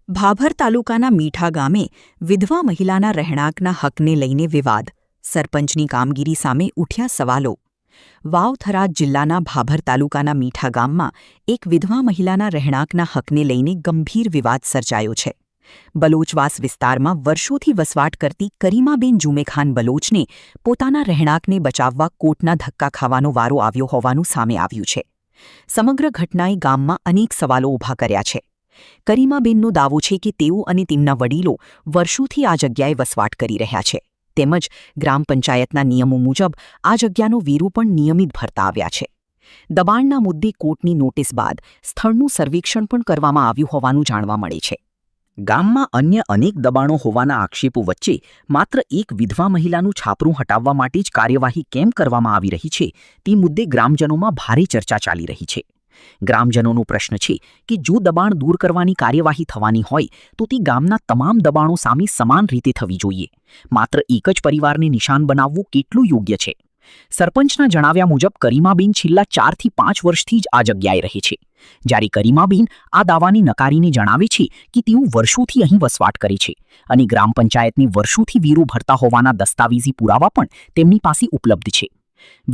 ભાભર તાલુકાના મીઠા ગામે વિધવા મહિલાના રહેણાંકના હકને લઈને વિવાદ. સરપંચની કામગીરી સામે ઉઠ્યા સવાલો. વાવ-થરાદ જિલ્લાના ભાભર તાલુકાના મીઠા ગામમાં એક વિધવા મહિલાના રહેણાંકના હકને લઈને ગંભીર વિવાદ સર્જાયો છે. બલોચવાસ વિસ્તારમાં વર્ષોથી વસવાટ કરતી કરીમાબેન જુમેખાન બલોચને પોતાના રહેણાંકને બચાવવા કોર્ટના ધક્કા ખાવાનો વારો આવ્યો હોવાનું સામે આવ્યું છે. સમગ્ર ઘટનાએ ગામમાં અનેક સવાલો ઊભા કર્યા છે. કરીમાબેનનો દાવો છે કે તેઓ અને તેમના વડીલો વર્ષોથી આ જગ્યાએ વસવાટ કરી રહ્યા છે, તેમજ ગ્રામ પંચાયતના નિયમો મુજબ આ જગ્યાનો વેરો પણ નિયમિત ભરતા આવ્યા છે. દબાણના મુદ્દે કોર્ટની નોટિસ બાદ સ્થળનું સર્વેક્ષણ પણ કરવામાં આવ્યું હોવાનું જાણવા મળે છે. ગામમાં અન્ય અનેક દબાણો હોવાના આક્ષેપો વચ્ચે માત્ર એક વિધવા મહિલાનું છાપરું હટાવવા માટે જ કાર્યવાહી કેમ કરવામાં આવી રહી છે તે મુદ્દે ગ્રામજનોમાં ભારે ચર્ચા ચાલી રહી છે. ગ્રામજનોનો પ્રશ્ન છે કે જો દબાણ દૂર કરવાની કાર્યવાહી થવાની હોય તો તે ગામના તમામ દબાણો સામે સમાન રીતે થવી જોઈએ. માત્ર એક જ પરિવારને નિશાન બનાવવું કેટલું યોગ્ય છે? સરપંચના જણાવ્યા મુજબ કરીમાબેન છેલ્લા 4 થી 5 વર્ષથી જ આ જગ્યાએ રહે છે. જ્યારે કરીમાબેન આ દાવાને નકારીને જણાવે છે કે તેઓ વર્ષોથી અહીં વસવાટ કરે છે અને ગ્રામ પંચાયતની વર્ષોથી વેરો ભરતા હોવાના દસ્તાવેજી પુરાવા પણ તેમની પાસે ઉપલબ્ધ છે.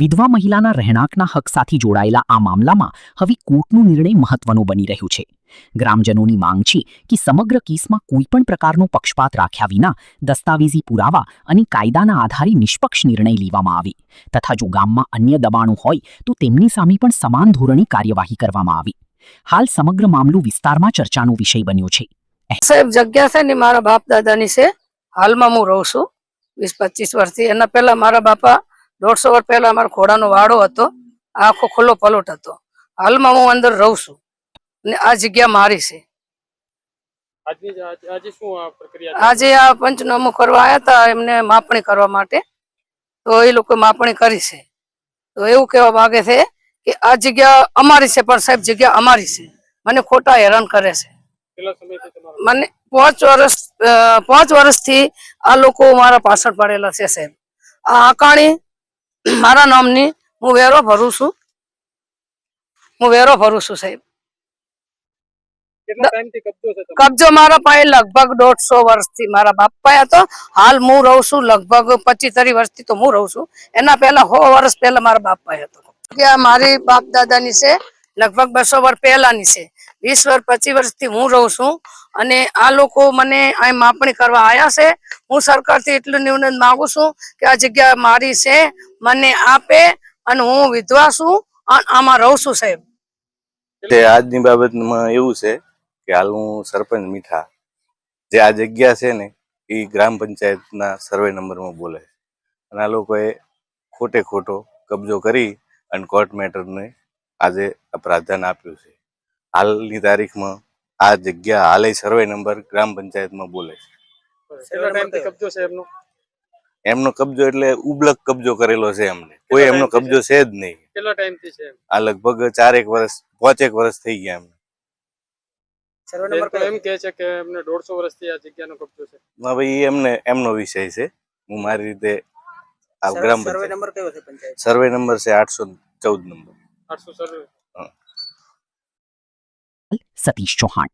વિધવા મહિલાના રહેણાંકના હક સાથે જોડાયેલા આ મામલામાં હવે કોર્ટનો નિર્ણય મહત્વનો બની રહ્યો છે. ગ્રામજનોની માંગ છે કે સમગ્ર કેસમાં કોઈપણ પ્રકારનો પક્ષપાત રાખ્યા વિના દસ્તાવેજી પુરાવા અને કાયદાના આધારે નિષ્પક્ષ નિર્ણય લેવામાં આવે તથા જો ગામમાં અન્ય દબાણો હોય તો તેમની સામે પણ સમાન ધોરણે કાર્યવાહી કરવામાં આવે. હાલ સમગ્ર મામલો વિસ્તારમાં ચર્ચાનો વિષય બન્યો છે. સાહેબ, જગ્યા છે ને મારા બાપ દાદાની છે. હાલમાં હું રહું છું 20-25 વર્ષથી. એના પહેલા મારા બાપા 150 વર્ષ પહેલા અમારા ઘોડાનો વાડો હતો, આખો ખુલ્લો પલોટ હતો. હાલમાં હું અંદર રહું છું અને આ જગ્યા મારી છે. આજે આ પંચનામું કરવા આવ્યા હતા એમને માપણી કરવા માટે, તો એ લોકો માપણી કરી છે. તો એવું કહેવા માંગે છે કે આ જગ્યા અમારી છે, પણ સાહેબ જગ્યા અમારી છે. મને ખોટા હેરાન કરે છે. મને 5 વર્ષથી આ લોકો મારા પાછળ પડેલા છે સાહેબ. આ આકાણી મારા નામની હું વેરો ભરું છું સાહેબ. કબજો મારા પાસે લગભગ 150 વર્ષથી મારા બાપ પાસે હતો. હાલ હું રહું છું લગભગ 25-30 વર્ષથી તો હું રહું છું. એના પહેલા 100 વર્ષ પહેલા મારા બાપ પાસે હતો. ત્યાં મારી બાપ દાદાની છે, લગભગ 200 વર્ષ પહેલાની છે. 20-25 વર્ષથી હું રહું છું અને આ લોકો મને અહીં માપણી કરવા આવ્યા છે. હું સરકારથી એટલું નિવેદન માંગુ છું કે આ જગ્યા મારી છે, મને આપે અને હું વિધવા છું અને આમાં રહું છું સાહેબ. આજની બાબતમાં એવું છે કે હાલ હું સરપંચ મીઠા, જે આ જગ્યા છે ને એ ગ્રામ પંચાયતના સર્વે નંબરમાં બોલે છે અને આ લોકોએ ખોટો કબજો કરી અને કોર્ટ મેટરને આજે પ્રાધાન્ય આપ્યું છે. હાલની તારીખમાં આ જગ્યા હાલે સર્વે નંબર ગ્રામ પંચાયતમાં બોલે છે. એમનો કબજો એટલે ઉબલક કબજો કરેલો છે. એમને કોઈ એમનો કબજો છે જ નહીં. આ લગભગ 4-1 વર્ષ 5-1 વર્ષ થઈ ગયા એમને. એમ કહે છે કે એમને 150 વર્ષથી આ જગ્યાનો કબજો છે. ના ભાઈ, એમનો વિષય છે. હું મારી રીતે આ ગ્રામ સર્વે નંબર કયો છે પંચાયત? સર્વે નંબર છે 814 નંબર. 800 સર્વે. સતીશ ચૌહાણ.